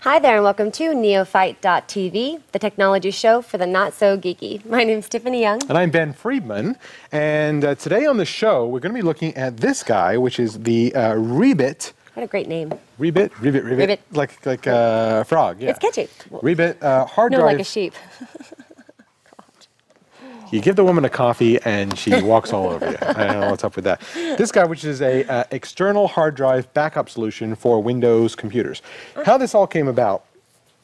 Hi there and welcome to Neophyte.tv, the technology show for the not-so-geeky. My name's Tiffany Young. And I'm Ben Friedman. And today on the show, we're going to be looking at this guy, which is the Rebit. What a great name. Rebit. Like a frog, yeah. It's catchy. Rebit hard drive. No, like a sheep. You give the woman a coffee and she walks all over you. I don't know what's up with that. This guy, which is a external hard drive backup solution for Windows computers. How this all came about,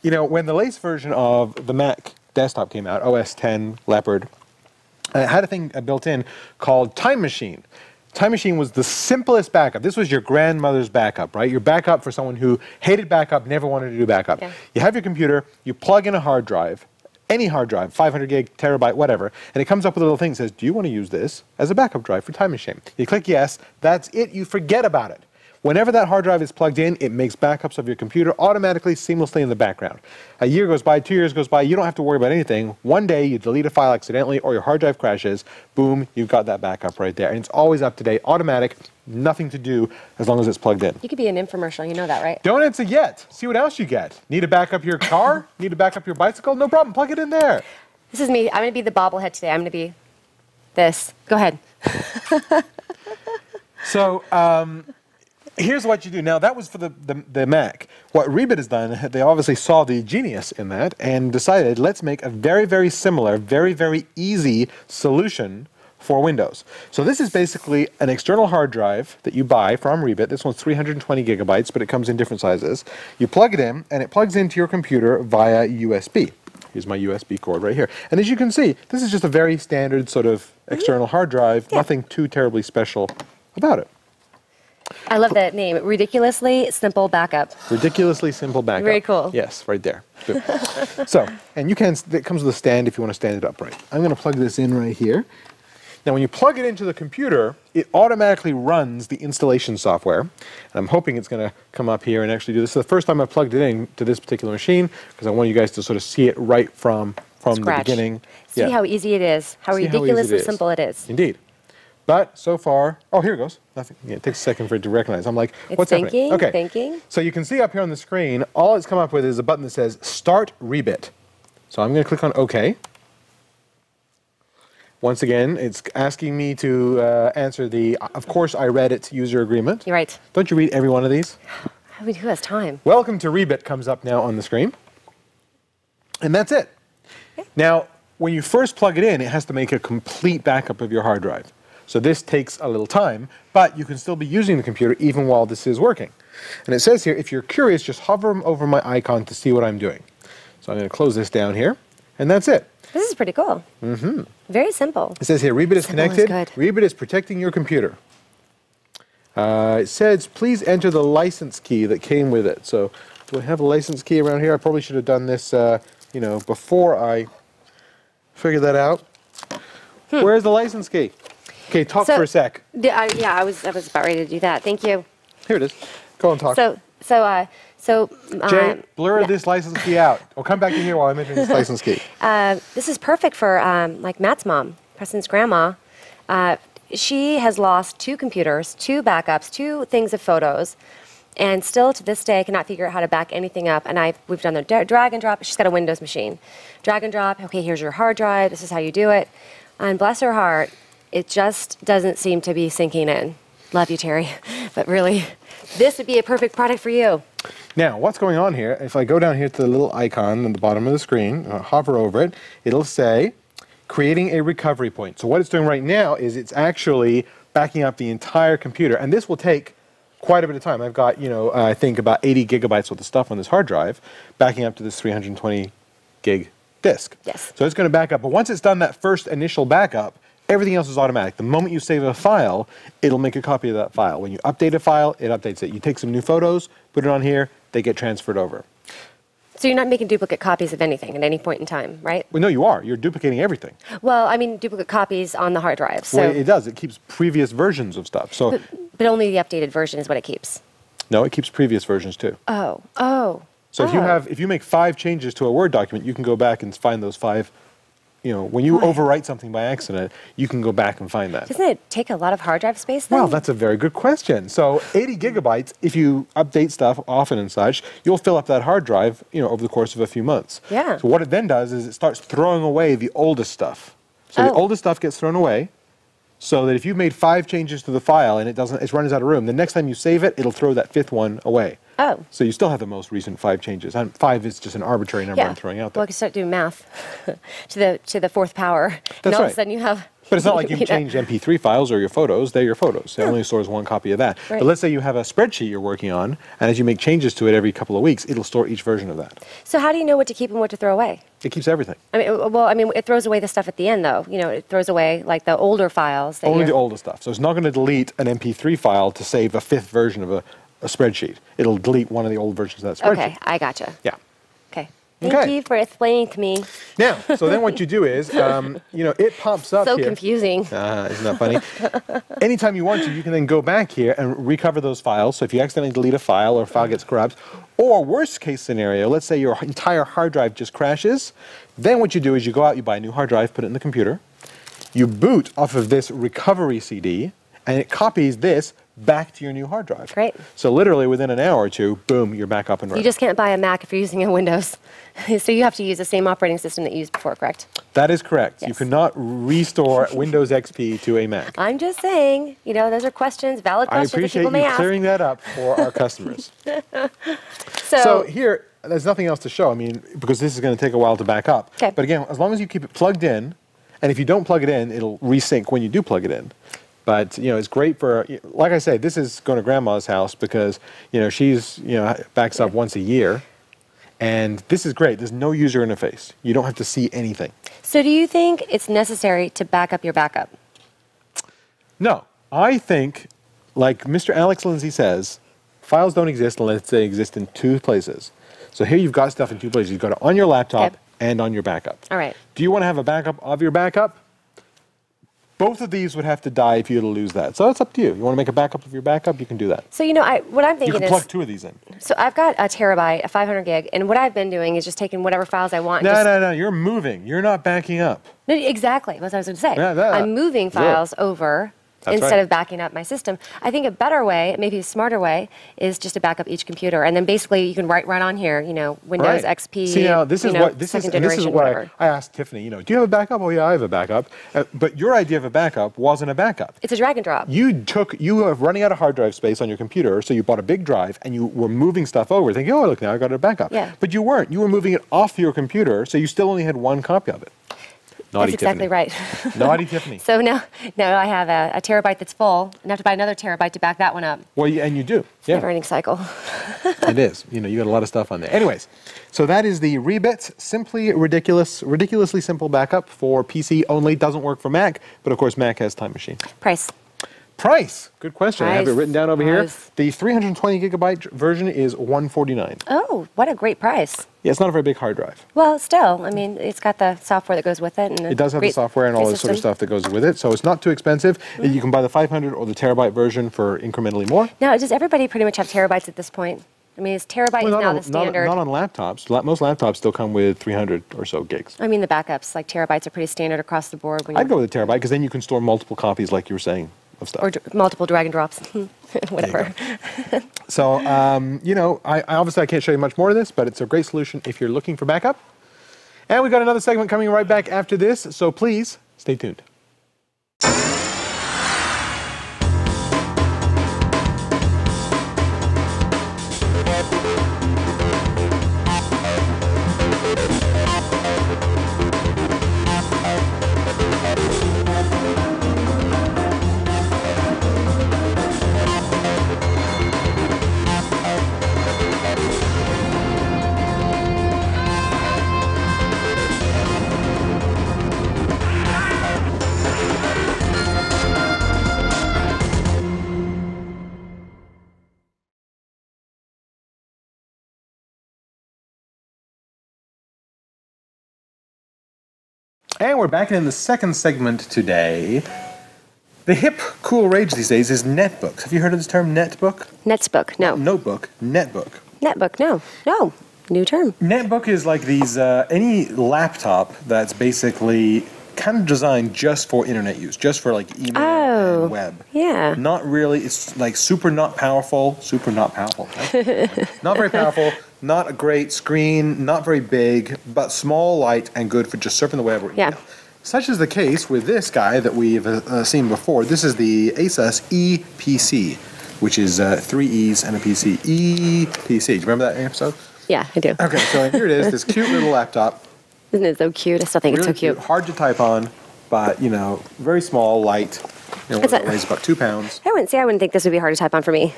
you know, when the latest version of the Mac desktop came out, OS X Leopard, it had a thing built in called Time Machine. Time Machine was the simplest backup. This was your grandmother's backup, right? Your backup for someone who hated backup, never wanted to do backup. Yeah. You have your computer, you plug in a hard drive, any hard drive, 500 gig, terabyte, whatever, and it comes up with a little thing that says, do you want to use this as a backup drive for Time Machine? You click yes, that's it, you forget about it. Whenever that hard drive is plugged in, it makes backups of your computer automatically, seamlessly in the background. A year goes by, 2 years goes by, you don't have to worry about anything. One day you delete a file accidentally or your hard drive crashes, boom, you've got that backup right there. And it's always up to date, automatic, nothing to do as long as it's plugged in. You could be an infomercial, you know that, right? Don't answer yet. See what else you get. Need to back up your car? Need to back up your bicycle? No problem, plug it in there. This is me. I'm going to be the bobblehead today. I'm going to be this. Go ahead. So, here's what you do. Now, that was for the Mac. What Rebit has done, they obviously saw the genius in that and decided, let's make a very, very similar, very, very easy solution for Windows. So this is basically an external hard drive that you buy from Rebit. This one's 320 gigabytes, but it comes in different sizes. You plug it in, and it plugs into your computer via USB. Here's my USB cord right here. And as you can see, this is just a very standard sort of external hard drive, nothing too terribly special about it. I love that name. Ridiculously Simple Backup. Ridiculously Simple Backup. Very cool. Yes, right there. Good. So, and you can, it comes with a stand if you want to stand it upright. I'm going to plug this in right here. Now, when you plug it into the computer, it automatically runs the installation software. And I'm hoping it's going to come up here and actually do this. This is the first time I've plugged it in to this particular machine because I want you guys to sort of see it right from the beginning. See how easy it is, how ridiculously simple it is. Indeed. But so far, oh, here it goes. Nothing. Yeah, it takes a second for it to recognize. I'm like, what's happening? Okay. Thinking. So you can see up here on the screen, all it's come up with is a button that says Start Rebit. So I'm going to click on OK. Once again, it's asking me to answer the, of course, I read it user agreement. You're right. Don't you read every one of these? I mean, who has time? Welcome to Rebit comes up now on the screen. And that's it. Yeah. Now, when you first plug it in, it has to make a complete backup of your hard drive. So this takes a little time, but you can still be using the computer even while this is working. And it says here, if you're curious, just hover over my icon to see what I'm doing. So I'm going to close this down here, and that's it. This is pretty cool. Mm-hmm. Very simple. It says here, Rebit is connected. Rebit is protecting your computer. It says, please enter the license key that came with it. So do I have a license key around here? I probably should have done this, you know, before I figured that out. Where's the license key? Okay, talk for a sec. Yeah, I was about ready to do that. Thank you. Here it is. Go and talk. Jay, blur this license key out. Or come back in here while I'm entering this license key. This is perfect for like Matt's mom, Preston's grandma. She has lost 2 computers, 2 backups, 2 things of photos, and still to this day cannot figure out how to back anything up. And we've done the drag and drop. She's got a Windows machine. Drag and drop. Okay, here's your hard drive. This is how you do it. And bless her heart, it just doesn't seem to be sinking in. Love you, Terry. But really, this would be a perfect product for you. Now, what's going on here, if I go down here to the little icon on the bottom of the screen, hover over it, it'll say, creating a recovery point. So what it's doing right now is it's actually backing up the entire computer. And this will take quite a bit of time. I've got, you know, I think about 80 gigabytes worth of stuff on this hard drive, backing up to this 320 gig disk. Yes. So it's going to back up. But once it's done that first initial backup, everything else is automatic. The moment you save a file, it'll make a copy of that file. When you update a file, it updates it. You take some new photos, put it on here, they get transferred over. So you're not making duplicate copies of anything at any point in time, right? Well, no, you are. You're duplicating everything. Well, I mean duplicate copies on the hard drive. So well, it does. It keeps previous versions of stuff. So, but only the updated version is what it keeps. No, it keeps previous versions too. Oh. So if you make 5 changes to a Word document, you can go back and find those 5 when you overwrite something by accident, you can go back and find that. Doesn't it take a lot of hard drive space then? Well, that's a very good question. So 80 gigabytes, if you update stuff often and such, you'll fill up that hard drive, over the course of a few months. Yeah. So what it then does is it starts throwing away the oldest stuff. So the oldest stuff gets thrown away, so that if you've made 5 changes to the file and it runs out of room, the next time you save it, it'll throw that 5th one away. Oh. So you still have the most recent 5 changes. And 5 is just an arbitrary number I'm throwing out there. Well, I can start doing math to the 4th power. That's and all right. of a sudden you have... But it's not like you've changed MP3 files or your photos. They're your photos. It only stores 1 copy of that. Right. But let's say you have a spreadsheet you're working on, and as you make changes to it every couple of weeks, it'll store each version of that. So how do you know what to keep and what to throw away? It keeps everything. I mean, it throws away the stuff at the end, though. It throws away, like, the older files. Only the oldest stuff. So it's not going to delete an MP3 file to save a 5th version of a spreadsheet. It'll delete one of the old versions of that spreadsheet. Okay, I gotcha. Yeah. Okay. Thank you for explaining to me. Now, so then what you do is, it pops up So here. confusing. Isn't that funny? Anytime you want to, you can then go back here and recover those files. So if you accidentally delete a file or a file gets corrupt, or worst case scenario, let's say your entire hard drive just crashes, then what you do is you go out, you buy a new hard drive, put it in the computer, you boot off of this recovery CD, and it copies this back to your new hard drive. Great. So literally within an hour or two, boom, you're back up and running. You just can't buy a Mac if you're using a Windows. So you have to use the same operating system that you used before, correct? That is correct. Yes. You cannot restore Windows XP to a Mac. I'm just saying, those are questions, valid I questions that appreciate people may you ask. clearing that up for our customers. So So here, there's nothing else to show, because this is going to take a while to back up. Okay. But again, as long as you keep it plugged in, and if you don't plug it in, it'll resync when you do plug it in. But, it's great for, like I say, this is going to Grandma's house because, she's, backs up once a year. And this is great. There's no user interface. You don't have to see anything. So do you think it's necessary to back up your backup? No. I think, like Mr. Alex Lindsay says, files don't exist unless they exist in 2 places. So here you've got stuff in 2 places. You've got it on your laptop and on your backup. All right. Do you want to have a backup of your backup? Both of these would have to die if you were to lose that. So it's up to you. You want to make a backup of your backup, you can do that. So, what I'm You thinking can is... plug 2 of these in. So I've got a terabyte, a 500 gig, and what I've been doing is just taking whatever files I want. No, you're moving. You're not backing up. No, exactly. That's what I was going to say. Yeah, I'm moving files over That's instead right. of backing up my system. I think a better way, maybe a smarter way, is just to back up each computer, and then basically you can write right on here, Windows Right. XP. See, now this is what second generation, what whatever. I asked Tiffany. Do you have a backup? Oh yeah, I have a backup. But your idea of a backup wasn't a backup. It's a drag and drop. You were running out of hard drive space on your computer, so you bought a big drive and you were moving stuff over, thinking, oh look, now I got a backup. Yeah. But you weren't. You were moving it off your computer, so you still only had 1 copy of it. Naughty That's exactly Tiffany. right. Naughty Tiffany. So now I have a terabyte that's full, and I have to buy another terabyte to back that one up. Well, and you do. Yeah. Never-ending cycle. It is. You got a lot of stuff on there. Anyways, so that is the Rebit ridiculously simple backup for PC only. Doesn't work for Mac, but of course Mac has Time Machine. Price. Good question. I have it written down over here. The 320 gigabyte version is $149. Oh, what a great price. Yeah, it's not a very big hard drive. Well, still, it's got the software that goes with it. And It does have the software and all this sort of stuff that goes with it, so it's not too expensive. You can buy the 500 or the terabyte version for incrementally more. Now, does everybody pretty much have terabytes at this point? Is terabyte is now the standard? Not on laptops. Most laptops still come with 300 or so gigs. The backups, like terabytes, are pretty standard across the board. I'd go with a terabyte because then you can store multiple copies, like you were saying, of stuff. Or multiple drag and drops, whatever. So, I obviously I can't show you much more of this, but it's a great solution if you're looking for backup. And we've got another segment coming right back after this, so please stay tuned. And we're back in the second segment today. The hip, cool rage these days is netbooks. Have you heard of this term, netbook? Netbook, no. Notebook, netbook. Netbook, no. new term. Netbook is like these, any laptop that's basically kind of designed just for internet use, just for like email and web. Yeah. Not really, it's like super not powerful, right? Not very powerful, not a great screen, not very big, but small, light, and good for just surfing the web or email. Yeah. Such is the case with this guy that we've seen before. This is the Asus EPC, which is 3 E's and a PC. EPC. Do you remember that episode? Yeah, I do. Okay, so here it is, this cute little laptop. Isn't it so cute? I still think Really it's so cute. hard to type on, but, you know, very small, light. You know, it weighs about 2 pounds. I wouldn't think this would be hard to type on for me.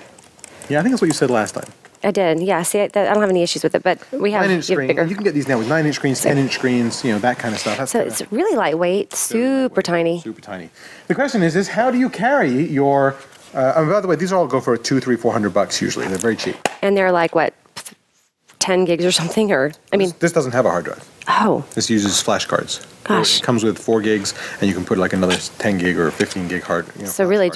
Yeah, I think that's what you said last time. I did, yeah. See, I don't have any issues with it, but we have 9-inch screen. bigger. You can get these now with 9-inch screens, 10-inch screens, you know, that kind of stuff. That's So it's really lightweight, super tiny. Super tiny. The question is how do you carry your, and by the way, these all go for $200, $300, $400 usually. They're very cheap. And they're like, what, 10 gigs or something? Or, I mean. This doesn't have a hard drive. Oh. This uses flash cards. Gosh. It comes with 4 gigs, and you can put like another 10 gig or 15 gig hard. You know, So really,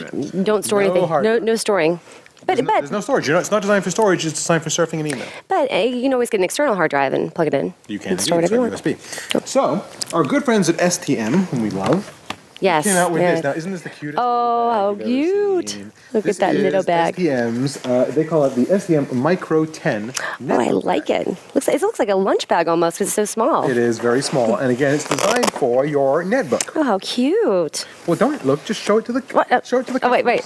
don't store anything. No storing. But there's no storage. It's not designed for storage. It's designed for surfing and email. But you can always get an external hard drive and plug it in. You can and store it if you want. USB. So our good friends at STM, whom we love, Yes. came out with this. Now, isn't this the cutest? Oh, how bag you've ever cute! seen? Look at that little bag. STM's. They call it the STM Micro 10. Oh, I like it. It looks like a lunch bag almost because it's so small. It is very small, and again, it's designed for your netbook. Oh, how cute! Well, don't look. Just show it to the. Show it to the. Oh, wait.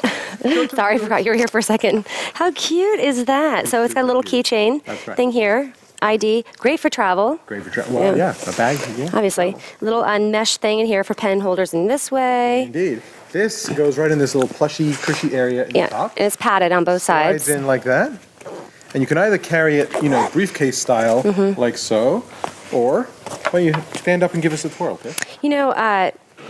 Sorry, I forgot you were here for a second. How cute is that? So it's got a little keychain thing here. ID, great for travel. Great for travel. Well, yeah, a bag. Yeah. Obviously, little mesh thing in here for pen holders in this way. Indeed. This goes right in this little plushy, cushy area in the top. And it's padded on both sides. Slides in like that. And you can either carry it, you know, briefcase style, like so, or, well, you stand up and give us a twirl, okay? You know,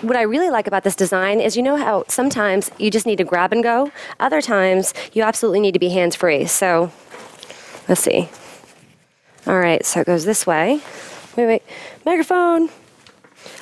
what I really like about this design is, you know how sometimes you just need to grab and go? Other times, you absolutely need to be hands-free. So, let's see. All right, so it goes this way. Wait, microphone.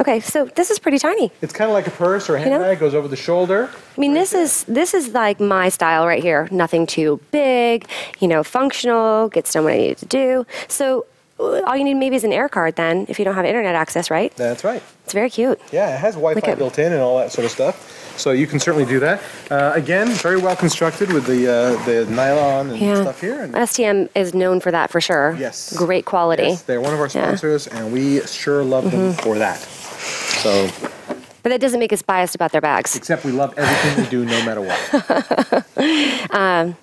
Okay, so this is pretty tiny. It's kind of like a purse or a handbag, goes over the shoulder. I mean, this is like my style right here. Nothing too big, you know, functional, gets done what I need to do. So all you need maybe is an air card then, if you don't have internet access, right? That's right. It's very cute. Yeah, it has Wi-Fi built in and all that sort of stuff. So you can certainly do that. Again, very well constructed with the nylon and stuff here. And STM is known for that for sure. Yes. Great quality. Yes, they're one of our sponsors, and we sure love them for that. So. But that doesn't make us biased about their bags. Except we love everything we do, no matter what.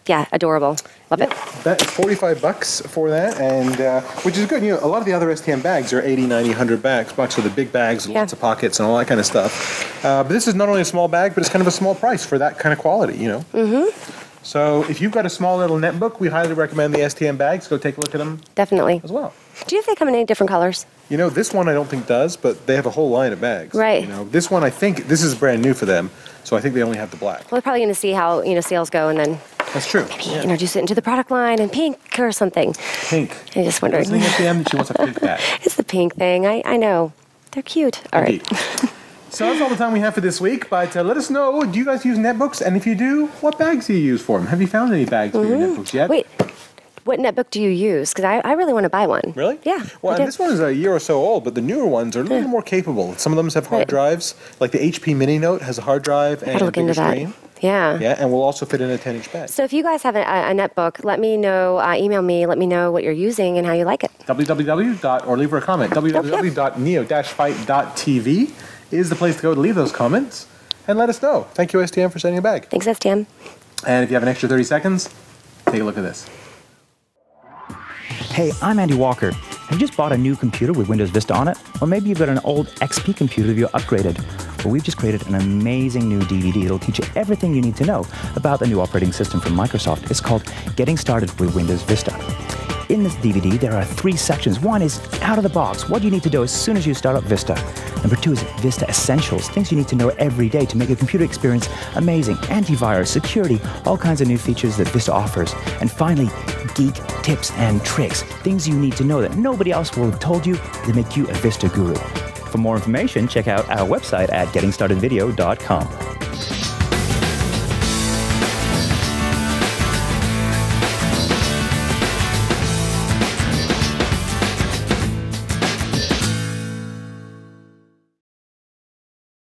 Yeah, adorable. Love it. That is $45 for that, and which is good. You know, a lot of the other STM bags are 80, 90, 100 bucks. So the big bags, lots of pockets, and all that kind of stuff. But this is not only a small bag, but it's kind of a small price for that kind of quality. You know. So if you've got a small little netbook, we highly recommend the STM bags. Go take a look at them. Definitely. As well. Do you know if they come in any different colors? You know, this one I don't think does, but they have a whole line of bags. Right. You know, this one I think this is brand new for them, so I think they only have the black. Well, they're probably going to see how sales go, and then that's true. Maybe introduce it into the product line in pink or something. Pink. I just wondered. Listening at the end, she wants a pink bag. It's the pink thing. I know. They're cute. All right. So that's all the time we have for this week, but let us know, do you guys use netbooks? And if you do, what bags do you use for them? Have you found any bags for your netbooks yet? Wait, what netbook do you use? Because I really want to buy one. Really? Yeah. Well, and this one is a year or so old, but the newer ones are a little more capable. Some of them have hard drives, like the HP Mini Note has a hard drive and a bigger screen. Yeah. Yeah, and will also fit in a 10-inch bag. So if you guys have a netbook, let me know, email me, let me know what you're using and how you like it. Or leave her a comment. www.neo-fight.tv is the place to go to leave those comments and let us know. Thank you, STM, for sending a bag. Thanks, STM. And if you have an extra 30 seconds, take a look at this. Hey, I'm Andy Walker. Have you just bought a new computer with Windows Vista on it? Or maybe you've got an old XP computer that you're upgraded. Well, we've just created an amazing new DVD that'll teach you everything you need to know about the new operating system from Microsoft. It's called Getting Started with Windows Vista. In this DVD, there are 3 sections. One is out of the box, what you need to do as soon as you start up Vista. Number 2 is Vista Essentials, things you need to know every day to make your computer experience amazing. Antivirus, security, all kinds of new features that Vista offers. And finally, geek tips and tricks, things you need to know that nobody else will have told you to make you a Vista guru. For more information, check out our website at gettingstartedvideo.com.